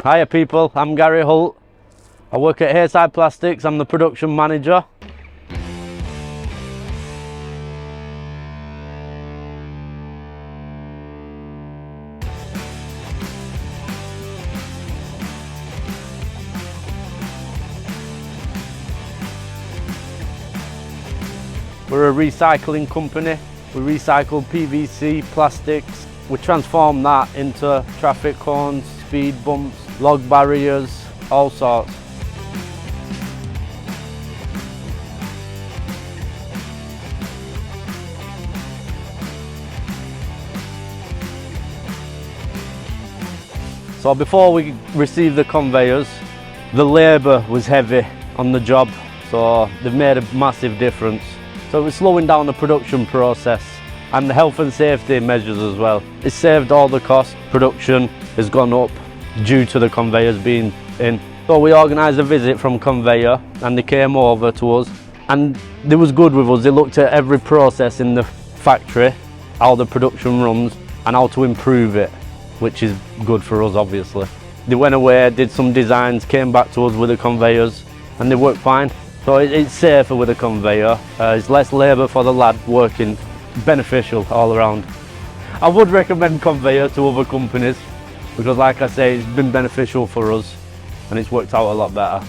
Hiya people, I'm Gary Holt. I work at Heyside Plastics, I'm the production manager. We're a recycling company. We recycle PVC, plastics. We transform that into traffic cones, speed bumps, log barriers, all sorts. So before we received the conveyors, the labour was heavy on the job, so they've made a massive difference. So we're slowing down the production process and the health and safety measures as well. It's saved all the cost. Production has gone up due to the conveyors being in. So we organised a visit from Coveya and they came over to us and they was good with us. They looked at every process in the factory, how the production runs and how to improve it, which is good for us obviously. They went away, did some designs, came back to us with the conveyors and they work fine. So it's safer with a conveyor, it's less labour for the lad working, beneficial all around. I would recommend Coveya to other companies because like I say, it's been beneficial for us and it's worked out a lot better.